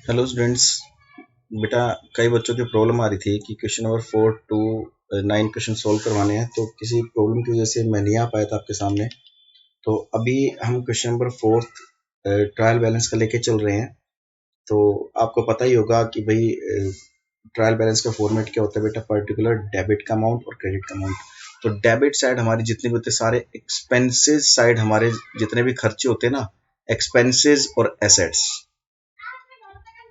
Hello students. बेटा, कई बच्चों की प्रॉब्लम आ रही थी कि question number 4 to 9 question solve करवाने हैं, तो किसी प्रॉब्लम की वजह से मैं नहीं आ पाया था आपके सामने। तो अभी हम क्वेश्चन नंबर 4 ट्रायल बैलेंस का लेके चल रहे हैं। तो आपको पता ही होगा कि भाई ट्रायल बैलेंस का फॉर्मेट क्या होता है बेटा, पर्टिकुलर डेबिट का अमाउंट और क्रेडिट का अमाउंट। तो डेबिट साइड हमारी जितने भी होते हैं, सारे एक्सपेंसेस साइड हमारे जितने भी खर्चे होते हैं ना, एक्सपेंसेस और एसेट्स,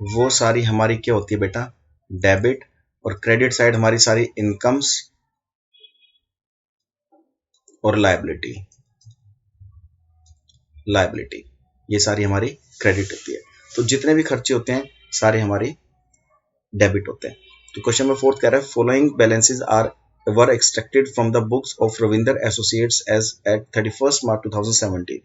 वो सारी हमारी क्या होती है बेटा, डेबिट। और क्रेडिट साइड हमारी सारी इनकम्स और लायबिलिटी लायबिलिटी ये सारी हमारी क्रेडिट होती है। तो जितने भी खर्चे होते हैं सारे हमारे डेबिट होते हैं। तो क्वेश्चन नंबर 4 कह रहा है, following balances are were extracted from the books of Ravinder associates as at 31 March 2017।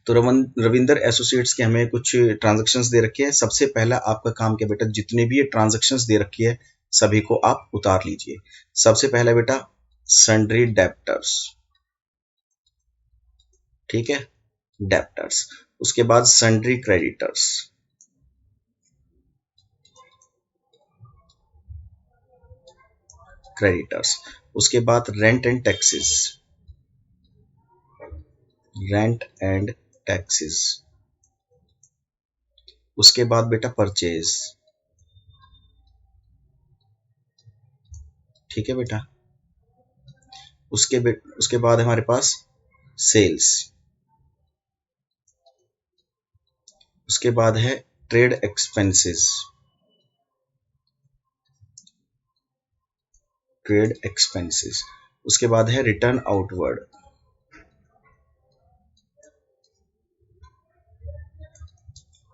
तो रविंदर एसोसिएट्स के हमें कुछ ट्रांजैक्शंस दे रखी है। सबसे पहला आपका काम क्या बेटा, जितने भी ये ट्रांजैक्शंस दे रखी है सभी को आप उतार लीजिए। सबसे पहला बेटा सन्ड्री डेप्टर्स, ठीक है, डेप्टर्स। उसके बाद सन्ड्री क्रेडिटर्स, क्रेडिटर्स। उसके बाद rent and taxes, rent and taxes. उसके बाद बेटा परचेज, ठीक है बेटा। उसके बाद हमारे पास सेल्स। उसके बाद है ट्रेड एक्सपेंसेस, ट्रेड एक्सपेंसेस। उसके बाद है रिटर्न आउटवर्ड।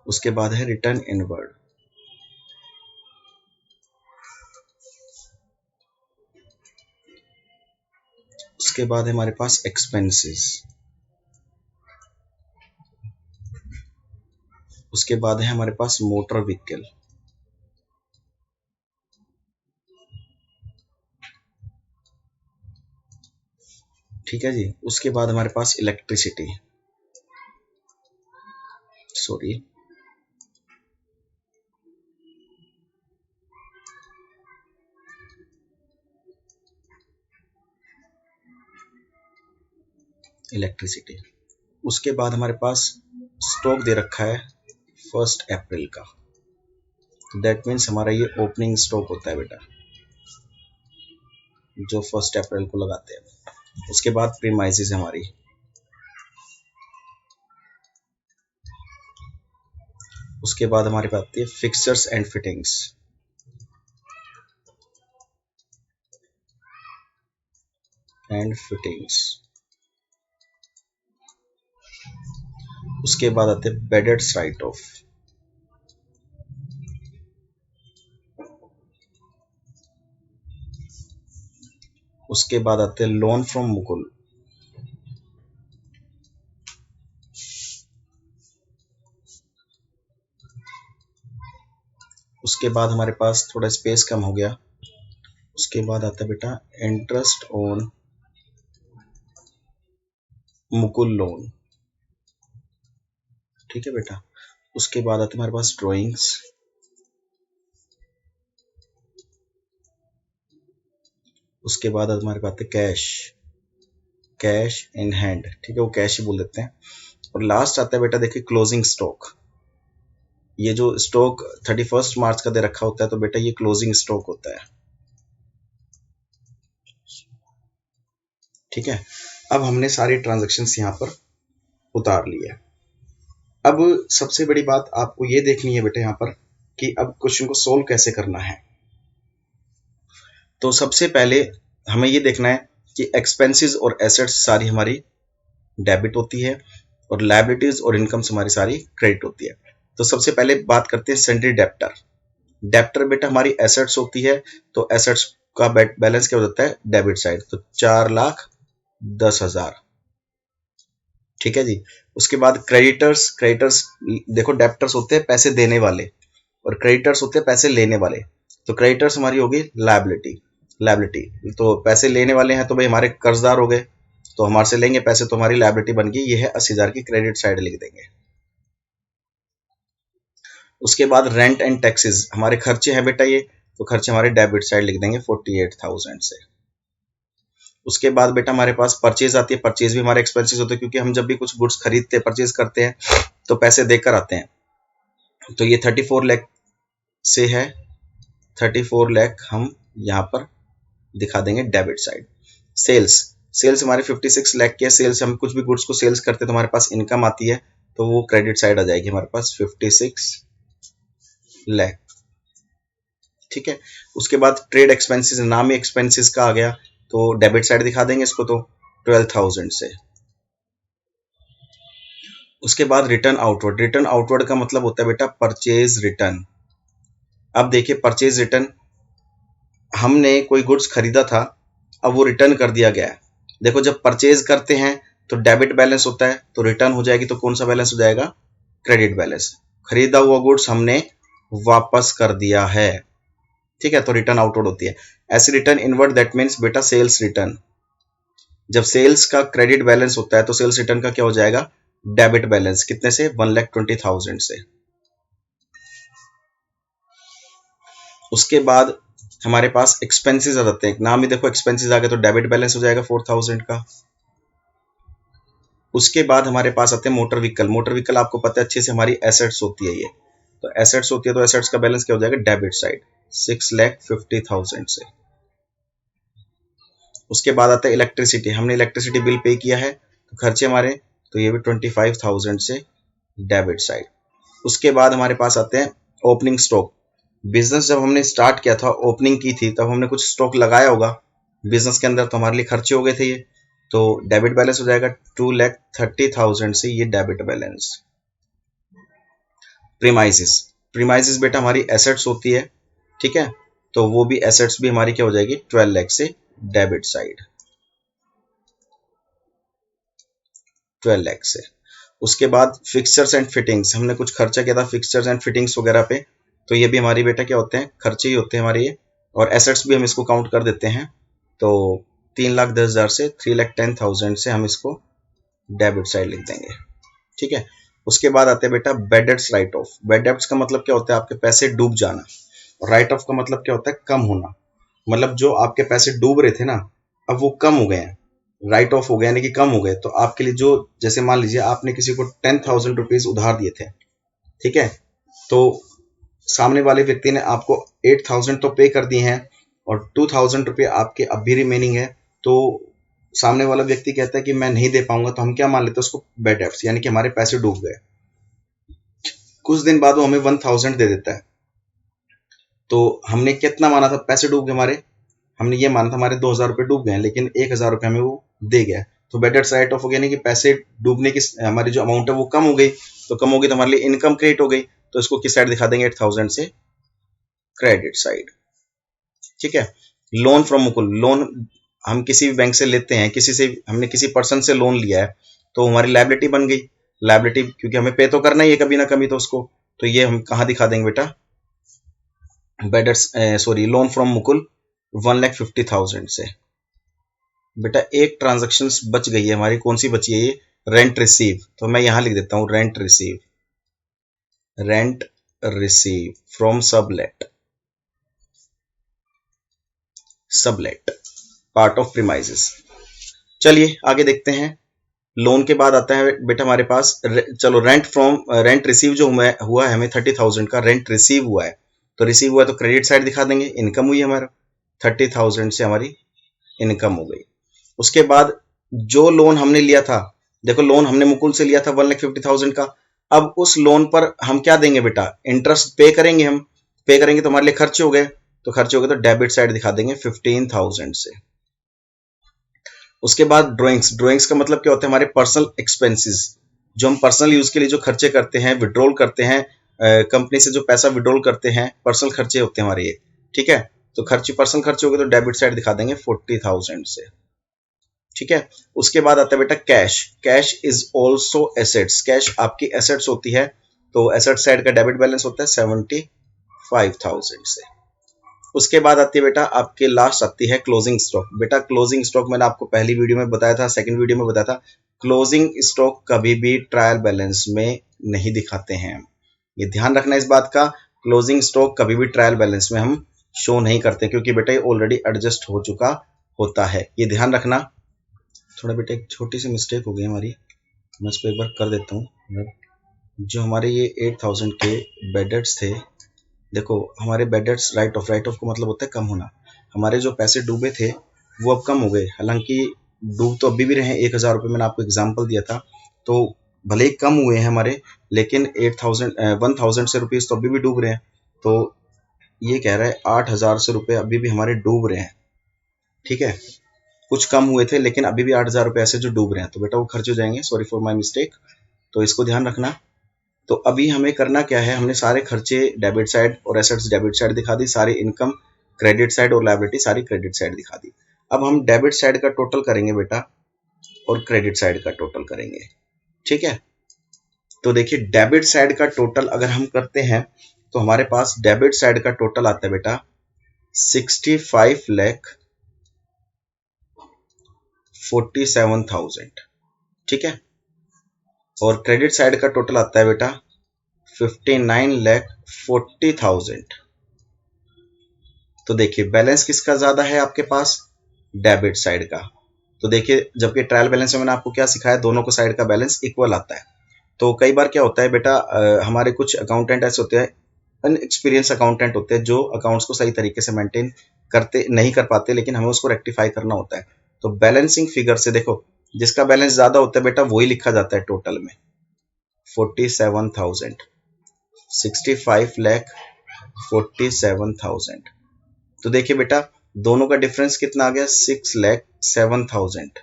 उसके बाद है रिटर्न इनवर्ड। उसके बाद है हमारे पास एक्सपेंसेस। उसके बाद है हमारे पास मोटर व्हीकल। ठीक है जी। उसके बाद हमारे पास इलेक्ट्रिसिटी, सॉरी, इलेक्ट्रिसिटी। उसके बाद हमारे पास स्टॉक दे रखा है 1 अप्रैल का। दैट मीन्स हमारा ये ओपनिंग स्टॉक होता है बेटा, जो 1 अप्रैल को लगाते हैं। उसके बाद प्रीमाइसेस हमारी। उसके बाद हमारे पास आती है फिक्सर्स एंड फिटिंग्स, उसके बाद आते हैं बेडेड्स राइट ऑफ। उसके बाद आते हैं लोन फ्रॉम मुकुल। उसके बाद हमारे पास थोड़ा स्पेस कम हो गया। उसके बाद आता है बेटा इंटरेस्ट ऑन मुकुल लोन, ठीक है बेटा। उसके बाद आते हैं हमारे पास ड्राइंग्स। उसके बाद हमारे पास आते हैं कैश, कैश इन हैंड, ठीक है, वो कैश ही बोल देते हैं। और लास्ट आता है बेटा, देखिए क्लोजिंग स्टॉक। ये जो स्टॉक 31 मार्च का दे रखा होता है, तो बेटा ये क्लोजिंग स्टॉक होता है, ठीक है। अब हमने सारी ट्रांजैक्शंस यहाँ पर उतार ली है। अब सबसे बड़ी बात आपको ये देखनी है बेटा यहाँ पर कि अब क्वेश्चन को सोल्व कैसे करना है। तो सबसे पहले हमें ये देखना है कि एक्सपेंसेस और एसेट्स सारी हमारी डेबिट होती है और लायबिलिटीज और इनकम्स हमारी सारी क्रेडिट होती है। तो सबसे पहले बात करते हैं सन्ड्री डेप्टर। डेप्टर बेटा हमारी एसेट्स होती है, तो एसेट्स का बैलेंस क्या हो जाता है, डेबिट साइड, तो 4,10,000, ठीक है जी। उसके बाद क्रेडिटर्स, क्रेडिटर्स देखो, डेप्टर्स होते हैं पैसे देने वाले और क्रेडिटर्स होते हैं पैसे लेने वाले। तो क्रेडिटर्स हमारी होगी लायबिलिटी, लायबिलिटी तो पैसे लेने वाले हैं तो भाई हमारे कर्जदार हो गए, तो हमारे से लेंगे पैसे, तो हमारी लायबिलिटी बन गई, ये है 80,000 की, क्रेडिट साइड लिख देंगे। उसके बाद रेंट एंड टैक्सेस, हमारे खर्चे हैं बेटा ये, तो खर्चे हमारे डेबिट साइड लिख देंगे 48,000 से। उसके बाद बेटा हमारे पास परचेज आती है, परचेज भी हमारे एक्सपेंसेस होते हैं, क्योंकि हम जब भी कुछ गुड्स खरीदते हैं, परचेज करते हैं, तो पैसे देकर आते हैं। तो ये 34 लाख से है, 34 लाख हम यहाँ पर दिखा देंगे डेबिट साइड। सेल्स, सेल्स हमारे 56 लाख की है, सेल्स हम कुछ भी गुड्स को सेल्स करते हैं तो हमारे पास इनकम आती है, तो वो क्रेडिट साइड आ जाएगी हमारे पास 56 लाख। ठीक है। उसके बाद ट्रेड एक्सपेंसेस, नाम ही एक्सपेंसेस का आ गया, तो डेबिट साइड दिखा देंगे इसको, तो 12,000 से। उसके बाद रिटर्न आउटवर्ड, रिटर्न आउटवर्ड का मतलब होता है बेटा परचेज रिटर्न। अब देखिए परचेज रिटर्न, हमने कोई गुड्स खरीदा था, अब वो रिटर्न कर दिया गया है। देखो जब परचेज करते हैं तो डेबिट बैलेंस होता है, तो रिटर्न हो जाएगी, तो कौन सा बैलेंस हो जाएगा, क्रेडिट बैलेंस। खरीदा हुआ गुड्स हमने वापस कर दिया है, ठीक है, तो रिटर्न आउटवर्ड होती है। ऐसे रिटर्न इनवर्ड, दैट मीन्स बेटा सेल्स रिटर्न। जब सेल्स का क्रेडिट बैलेंस होता है तो सेल्स रिटर्न का क्या हो जाएगा, डेबिट बैलेंस। कितने से, 1,20,000 से। उसके बाद हमारे पास एक्सपेंसेस आ जाते हैं, नाम ही देखो एक्सपेंसेस आ गए, तो डेबिट बैलेंस हो जाएगा 4,000 का। उसके बाद हमारे पास आते हैं मोटर व्हीकल। मोटर व्हीकल आपको पता है अच्छे से हमारी एसेट्स होती है ये, तो एसेट्स होती है, तो एसेट्स का बैलेंस क्या हो जाएगा, डेबिट साइड 6,50,000 से। उसके बाद आता है इलेक्ट्रिसिटी, हमने इलेक्ट्रिसिटी बिल पे किया है, तो खर्चे हमारे, तो ये भी 25,000 से डेबिट साइड। उसके बाद हमारे पास आते हैं ओपनिंग स्टॉक। बिजनेस जब हमने स्टार्ट किया था, ओपनिंग की थी, तब हमने कुछ स्टॉक लगाया होगा बिजनेस के अंदर, तो हमारे लिए खर्चे हो गए थे ये, तो डेबिट बैलेंस हो जाएगा 2,30,000 से, ये डेबिट बैलेंस। प्रीमाइसिस, प्रीमाइसिस बेटा हमारी एसेट्स होती है, ठीक है, तो वो भी एसेट्स भी हमारी क्या हो जाएगी, 12 लाख से डेबिट साइड, 12 लाख से। उसके बाद फिक्सचर्स एंड फिटिंग्स, हमने कुछ खर्चा किया था फिक्सचर्स एंड फिटिंग्स वगैरह पे, तो ये भी हमारी बेटा क्या होते हैं, खर्चे ही होते हैं हमारे ये, और एसेट्स भी हम इसको काउंट कर देते हैं, तो 3,10,000 से 3,10,000 से हम इसको डेबिट साइड लिख देंगे, ठीक है। उसके बाद आते हैं बेटा bad debts right of. Bad debts का मतलब क्या होता है, आपके पैसे डूब जाना, और राइट ऑफ का मतलब क्या होता है, कम होना। मतलब जो आपके पैसे डूब रहे थे ना, अब वो कम हो गए हैं, राइट ऑफ हो गया यानी कि कम हो गए, तो आपके लिए जो, जैसे मान लीजिए आपने किसी को 10,000 रुपीज उधार दिए थे, ठीक है, तो सामने वाले व्यक्ति ने आपको 8,000 तो पे कर दिए हैं, और 2,000 रुपये आपके अब भी रिमेनिंग है, तो सामने वाला व्यक्ति कहता है कि मैं नहीं दे पाऊंगा, तो हम क्या मान लेते हैं उसको, बैड डेब्ट्स, यानी कि हमारे पैसे डूब गए। कुछ दिन बाद वो हमें 1,000 दे देता है, तो हमने कितना माना था, पैसे डूब गए हमारे, हमने ये माना था हमारे 2,000 रुपये डूब गए, लेकिन 1,000 रुपये हमें वो दे गया, तो बैड डेब्ट्स राइट ऑफ हो गया, नहीं कि पैसे डूबने की हमारी जो अमाउंट है वो कम हो गई, तो कम हो गई तो हमारे लिए इनकम क्रिएट हो गई, तो इसको किस साइड दिखा देंगे, 8,000 से क्रेडिट साइड, ठीक है। लोन फ्रॉम मुकुल, लोन हम किसी भी बैंक से लेते हैं, किसी से हमने किसी पर्सन से लोन लिया है, तो हमारी लायबिलिटी बन गई, लायबिलिटी, क्योंकि हमें पे तो करना ही है कभी ना कभी तो उसको, तो ये हम कहाँ दिखा देंगे बेटा, लोन फ्रॉम मुकुल 1,50,000 से। बेटा एक ट्रांजेक्शन बच गई है हमारी, कौन सी बची है ये, रेंट रिसीव, तो मैं यहां लिख देता हूं rent receive, rent receive from sublet, sublet part of premises. चलिए आगे देखते हैं। लोन के बाद आता है बेटा हमारे पास चलो रेंट रिसीव जो हुआ है हमें 30,000 का रेंट रिसीव हुआ है, तो रिसीव हुआ है तो क्रेडिट साइड दिखा देंगे, इनकम हुई हमारा 30,000 से हमारी इनकम हो गई। उसके बाद जो लोन हमने लिया था, देखो लोन हमने मुकुल से लिया था 1,50,000 का, अब उस लोन पर हम क्या देंगे बेटा, इंटरेस्ट पे करेंगे, हम पे करेंगे तो हमारे लिए खर्चे हो गए, तो खर्चे हो गए तो डेबिट साइड दिखा देंगे 15,000 से। उसके बाद ड्रॉइंग्स, ड्रॉइंग्स का मतलब क्या होता है, हमारे पर्सनल एक्सपेंसेस, जो हम पर्सनल यूज के लिए जो खर्चे करते हैं, विड्रॉल करते हैं, कंपनी से जो पैसा विड्रॉल करते हैं, पर्सनल खर्चे होते हैं हमारे ये, ठीक है, तो खर्चे पर्सनल खर्चे हो गए तो डेबिट साइड दिखा देंगे 40,000 से, ठीक है। उसके बाद आता है बेटा cash, cash is also assets, cash आपकी एसेट्स होती है, तो एसेट साइड का डेबिट बैलेंस होता है 75,000 से। उसके बाद आती है बेटा आपके लास्ट आती है क्लोजिंग स्टॉक। बेटा क्लोजिंग स्टॉक मैंने आपको पहली वीडियो में बताया था, सेकंड वीडियो में बताया था, क्लोजिंग स्टॉक कभी भी ट्रायल बैलेंस में नहीं दिखाते हैं, ये ध्यान रखना इस बात का, क्लोजिंग स्टॉक कभी भी ट्रायल बैलेंस में हम शो नहीं करते क्योंकि बेटा ये ऑलरेडी एडजस्ट हो चुका होता है, ये ध्यान रखना। थोड़ा बेटा एक छोटी सी मिस्टेक हो गई हमारी, मैं इसको एक बार कर देता हूँ। जो हमारे ये 8000 के बेडेड्स थे, देखो हमारे बेडेड्स राइट ऑफ को मतलब होता है कम होना। हमारे जो पैसे डूबे थे वो अब कम हो गए, हालांकि डूब तो अभी भी रहे। 1000 रुपये मैंने आपको एग्जाम्पल दिया था, तो भले ही कम हुए हैं हमारे, लेकिन 1000 से रुपीज़ तो अभी भी डूब रहे हैं। तो ये कह रहा है 8000 से रुपये अभी भी हमारे डूब रहे हैं, ठीक है। कुछ कम हुए थे लेकिन अभी भी 8000 रुपये ऐसे जो डूब रहे हैं, तो बेटा वो खर्च हो जाएंगे, सॉरी फॉर माई मिस्टेक, तो इसको ध्यान रखना। तो अभी हमें करना क्या है, हमने सारे खर्चे डेबिट साइड और एसेट्स डेबिट साइड दिखा दी, सारी इनकम क्रेडिट साइड और लायबिलिटी सारी क्रेडिट साइड दिखा दी। अब हम डेबिट साइड का टोटल करेंगे बेटा और क्रेडिट साइड का टोटल करेंगे, ठीक है। तो देखिए डेबिट साइड का टोटल अगर हम करते हैं तो हमारे पास डेबिट साइड का टोटल आता है बेटा 65,47,000, ठीक है। और क्रेडिट साइड का टोटल आता है बेटा 59,40,000। तो देखिए बैलेंस किसका ज्यादा है आपके पास, डेबिट साइड का। तो देखिए जबकि ट्रायल बैलेंस में मैंने आपको क्या सिखाया, दोनों को साइड का बैलेंस इक्वल आता है। तो कई बार क्या होता है बेटा, हमारे कुछ अकाउंटेंट ऐसे होते हैं, अनएक्सपीरियंस अकाउंटेंट होते हैं, जो अकाउंट्स को सही तरीके से मेंटेन करते नहीं कर पाते, लेकिन हमें उसको रेक्टिफाई करना होता है। तो बैलेंसिंग फिगर से देखो, जिसका बैलेंस ज्यादा होता है बेटा वही लिखा जाता है टोटल में। 47,000, 65,47,000। तो देखिए बेटा दोनों का डिफरेंस कितना आ गया, 6,07,000।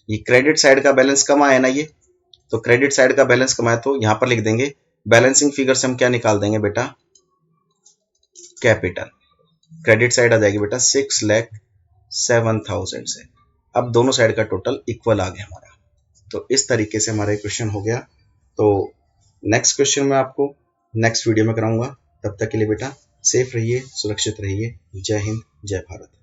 ये क्रेडिट साइड का बैलेंस कम आया ना ये, तो क्रेडिट साइड का बैलेंस कमाया तो यहां पर लिख देंगे, बैलेंसिंग फिगर से हम क्या निकाल देंगे बेटा, कैपिटल। क्रेडिट साइड आ जाएगी बेटा 6,07,000 से। अब दोनों साइड का टोटल इक्वल आ गया हमारा। तो इस तरीके से हमारा क्वेश्चन हो गया। तो नेक्स्ट क्वेश्चन मैं आपको नेक्स्ट वीडियो में कराऊंगा। तब तक के लिए बेटा सेफ रहिए, सुरक्षित रहिए। जय हिंद, जय भारत।